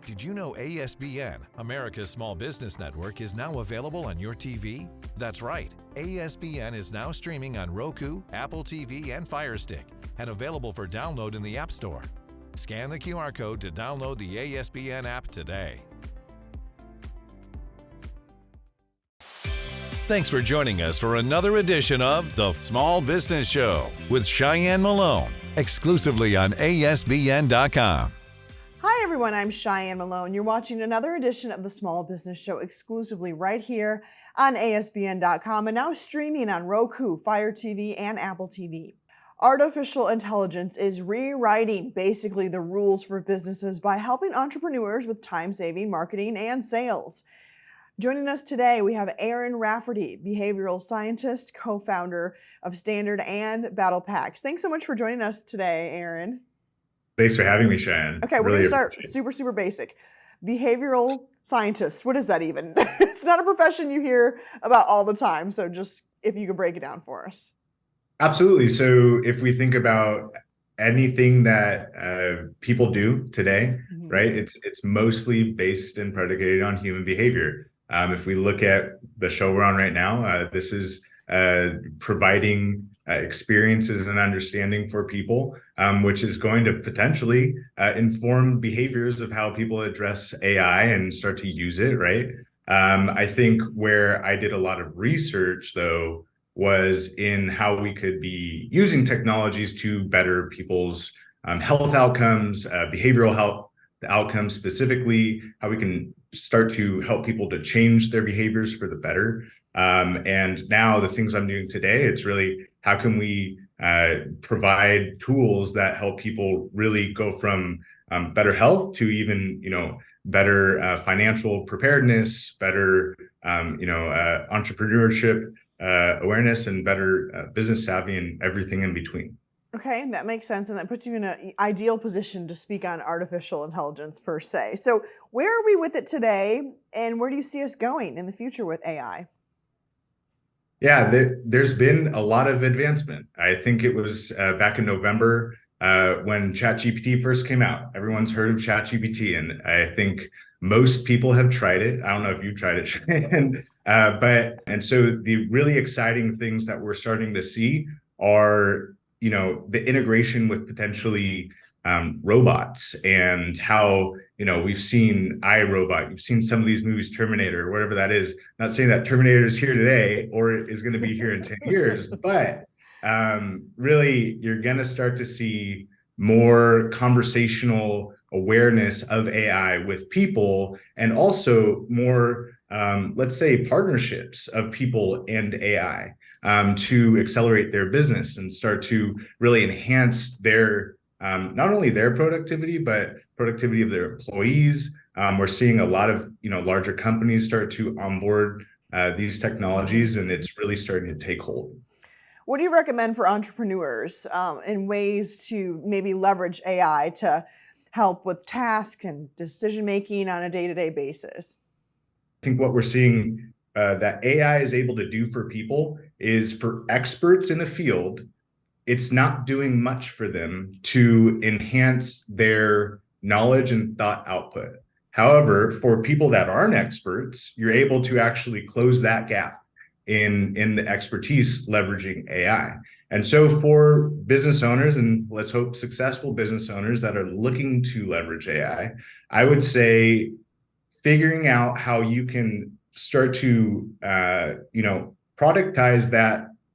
Did you know ASBN, America's Small Business Network, is now available on your TV? That's right. ASBN is now streaming on Roku, Apple TV, and Fire Stick, and available for download in the App Store. Scan the QR code to download the ASBN app today. Thanks for joining us for another edition of The Small Business Show with Cheyenne Malone, exclusively on ASBN.com. Hi everyone, I'm Cheyenne Malone. You're watching another edition of the Small Business Show exclusively right here on ASBN.com and now streaming on Roku, Fire TV, and Apple TV. Artificial intelligence is rewriting basically the rules for businesses by helping entrepreneurs with time-saving marketing and sales. Joining us today, we have Aaron Rafferty, behavioral scientist, co-founder of Standard and BattlePACs. Thanks so much for joining us today, Aaron. Thanks for having me, Cheyenne. Okay, we're going to start super basic. Behavioral scientist, what is that even? It's not a profession you hear about all the time, so just if you could break it down for us. Absolutely. So if we think about anything that people do today, right, it's mostly based and predicated on human behavior. If we look at the show we're on right now, this is providing experiences and understanding for people, which is going to potentially inform behaviors of how people address AI and start to use it, right? I think where I did a lot of research, though, was in how we could be using technologies to better people's health outcomes, behavioral health outcomes, specifically how we can start to help people to change their behaviors for the better. And now the things I'm doing today, it's really how can we provide tools that help people really go from better health to even, better financial preparedness, better, entrepreneurship awareness, and better business savvy, and everything in between. Okay, that makes sense, and that puts you in an ideal position to speak on artificial intelligence per se. So where are we with it today, and where do you see us going in the future with AI? Yeah, there's been a lot of advancement. I think it was back in November when ChatGPT first came out. Everyone's heard of ChatGPT, and I think most people have tried it. I don't know if you tried it, Cheyenne, and so the really exciting things that we're starting to see are, the integration with potentially robots, and how, we've seen iRobot, you've seen some of these movies, Terminator, whatever that is. Not saying that Terminator is here today or is going to be here in 10 years, but really you're going to start to see more conversational awareness of AI with people, and also more, let's say, partnerships of people and AI to accelerate their business and start to really enhance their not only their productivity, but productivity of their employees. We're seeing a lot of larger companies start to onboard these technologies, and it's really starting to take hold. What do you recommend for entrepreneurs in ways to maybe leverage AI to help with tasks and decision making on a day-to-day basis? I think what we're seeing that AI is able to do for people is, for experts in a field, it's not doing much for them to enhance their knowledge and thought output. However, for people that aren't experts, you're able to actually close that gap in the expertise leveraging AI. And so for business owners, and let's hope successful business owners that are looking to leverage AI, I would say figuring out how you can start to productize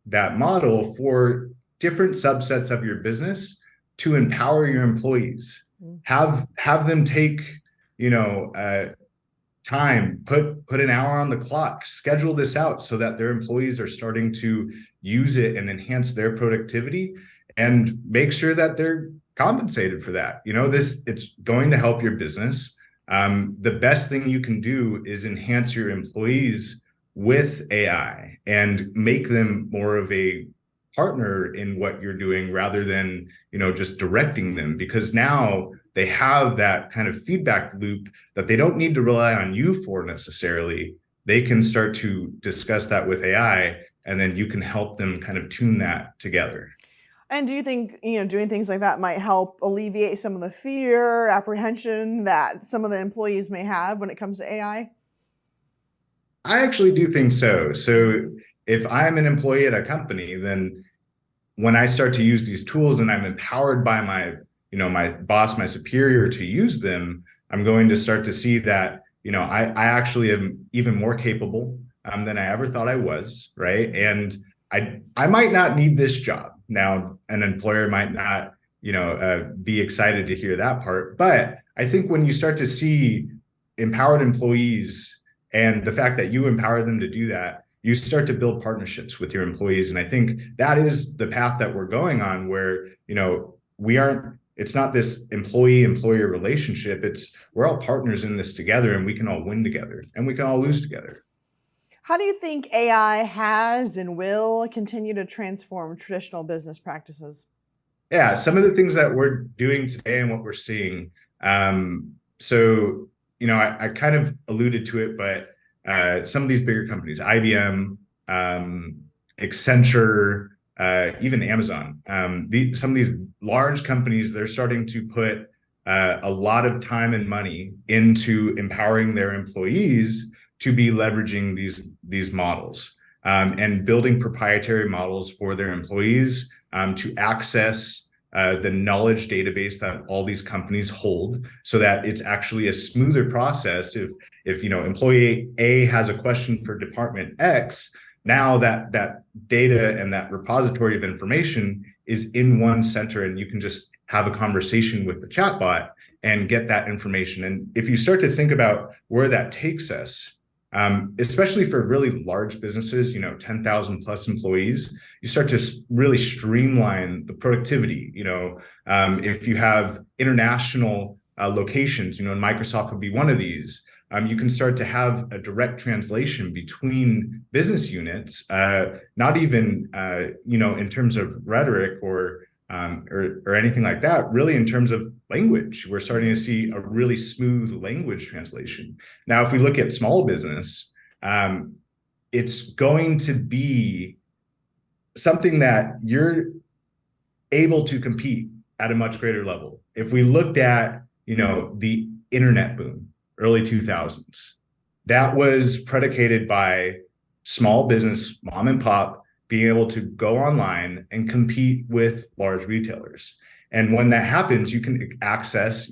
that model for different subsets of your business to empower your employees. Have them take, time, put an hour on the clock, schedule this out so that their employees are starting to use it and enhance their productivity, and make sure that they're compensated for that. It's going to help your business. The best thing you can do is enhance your employees with AI and make them more of a partner in what you're doing, rather than just directing them, because now they have that kind of feedback loop that they don't need to rely on you for necessarily. They can start to discuss that with AI, and then you can help them kind of tune that together. And do you think, doing things like that might help alleviate some of the fear, apprehension that some of the employees may have when it comes to AI? I actually do think so. So if I'm an employee at a company, then when I start to use these tools and I'm empowered by my boss, my superior to use them, I'm going to start to see that, I actually am even more capable than I ever thought I was, right? And I might not need this job. Now, an employer might not, be excited to hear that part. But I think when you start to see empowered employees and the fact that you empower them to do that, you start to build partnerships with your employees. And I think that is the path that we're going on where, it's not this employee-employer relationship. We're all partners in this together and we can all win together and we can all lose together. How do you think AI has and will continue to transform traditional business practices? Yeah, some of the things that we're doing today and what we're seeing. I kind of alluded to it, but some of these bigger companies, IBM, Accenture, even Amazon, some of these large companies, they're starting to put a lot of time and money into empowering their employees to be leveraging these models and building proprietary models for their employees to access the knowledge database that all these companies hold, so that it's actually a smoother process. If employee A has a question for department X, now that data and that repository of information is in one center, and you can just have a conversation with the chatbot and get that information. And if you start to think about where that takes us, especially for really large businesses, 10,000 plus employees, you start to really streamline the productivity. If you have international locations, and Microsoft would be one of these, you can start to have a direct translation between business units, not even, in terms of rhetoric or anything like that, really in terms of language. We're starting to see a really smooth language translation. Now, if we look at small business, it's going to be something that you're able to compete at a much greater level. If we looked at, the internet boom, early 2000s, that was predicated by small business, mom and pop, being able to go online and compete with large retailers. And when that happens, you can access,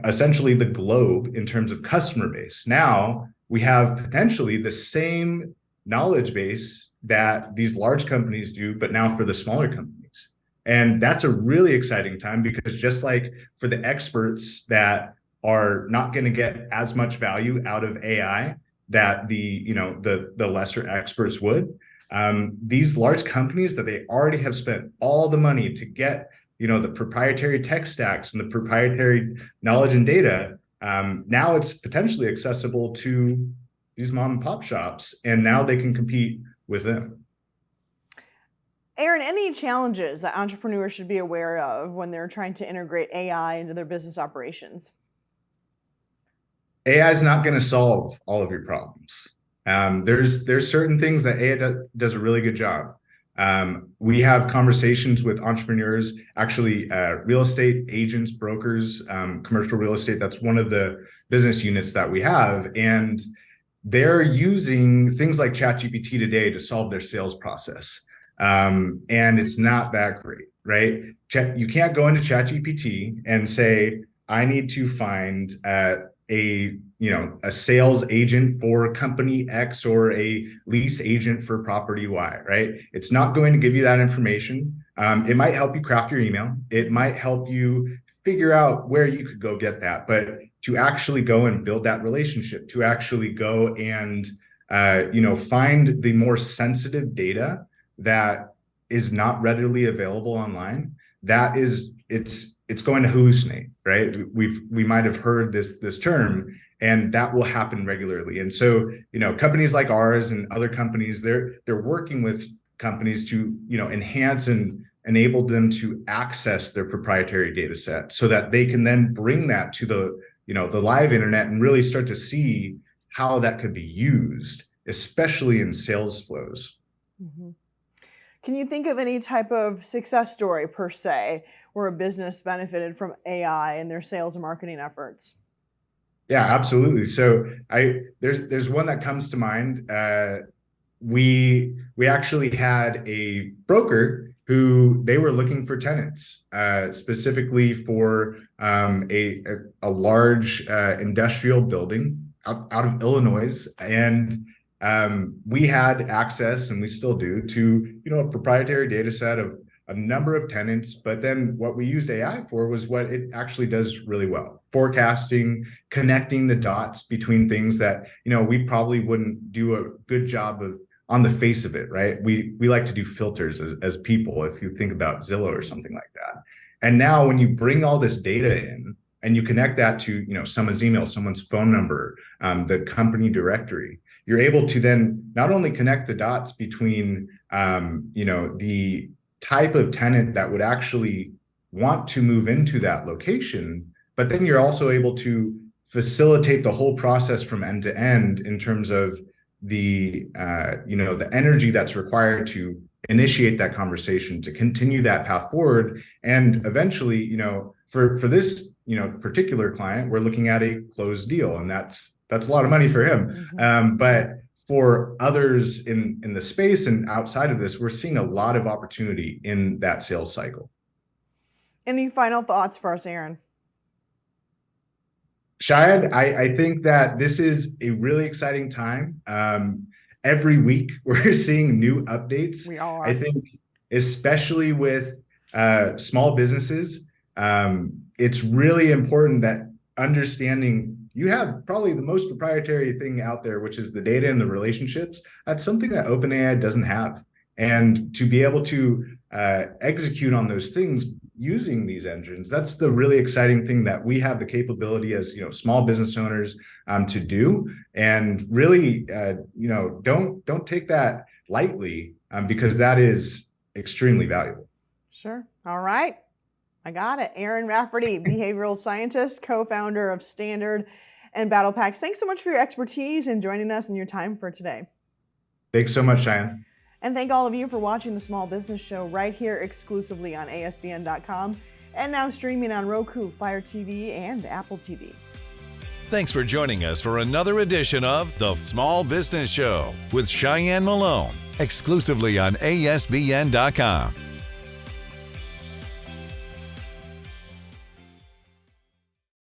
essentially the globe in terms of customer base. Now we have potentially the same knowledge base that these large companies do, but now for the smaller companies. And that's a really exciting time, because just like for the experts that are not going to get as much value out of AI that the lesser experts would, these large companies that they already have spent all the money to get, the proprietary tech stacks and the proprietary knowledge and data, now it's potentially accessible to these mom and pop shops, and now they can compete with them. Aaron, any challenges that entrepreneurs should be aware of when they're trying to integrate AI into their business operations? AI is not going to solve all of your problems. There's certain things that AI does a really good job. We have conversations with entrepreneurs, actually real estate agents, brokers, commercial real estate. That's one of the business units that we have. And they're using things like ChatGPT today to solve their sales process. And it's not that great, right? You can't go into ChatGPT and say, I need to find a sales agent for company X or a lease agent for property Y, right? It's not going to give you that information. It might help you craft your email. It might help you figure out where you could go get that. But to actually go and build that relationship, to actually go and find the more sensitive data that is not readily available online, it's going to hallucinate, right? We might have heard this term, and that will happen regularly. And so, companies like ours and other companies, they're working with companies to, enhance and enable them to access their proprietary data set, so that they can then bring that to the live internet and really start to see how that could be used, especially in sales flows. Mm-hmm. Can you think of any type of success story per se where a business benefited from AI in their sales and marketing efforts? Yeah, absolutely. So there's one that comes to mind. We actually had a broker who they were looking for tenants, specifically for a large industrial building out of Illinois, and we had access, and we still do, to a proprietary data set of a number of tenants. But then what we used AI for was what it actually does really well: forecasting, connecting the dots between things that we probably wouldn't do a good job of on the face of it, right? We like to do filters as people, if you think about Zillow or something like that. And now when you bring all this data in and you connect that to someone's email, someone's phone number, the company directory, you're able to then not only connect the dots between the type of tenant that would actually want to move into that location, but then you're also able to facilitate the whole process from end to end in terms of the energy that's required to initiate that conversation, to continue that path forward. And eventually, for this particular client, we're looking at a closed deal, and that's a lot of money for him. But for others in the space and outside of this, we're seeing a lot of opportunity in that sales cycle. Any final thoughts for us, Aaron? Shayad, I think that this is a really exciting time. Every week we're seeing new updates. We are. I think, especially with small businesses, it's really important that understanding you have probably the most proprietary thing out there, which is the data and the relationships. That's something that OpenAI doesn't have. And to be able to execute on those things using these engines, that's the really exciting thing that we have the capability as small business owners to do. And really, don't take that lightly, because that is extremely valuable. Sure. All right. I got it. Aaron Rafferty, behavioral scientist, co-founder of Standard and BattlePACs. Thanks so much for your expertise and joining us and your time for today. Thanks so much, Cheyenne. And thank all of you for watching the Small Business Show right here exclusively on ASBN.com and now streaming on Roku, Fire TV, and Apple TV. Thanks for joining us for another edition of The Small Business Show with Cheyenne Malone, exclusively on ASBN.com.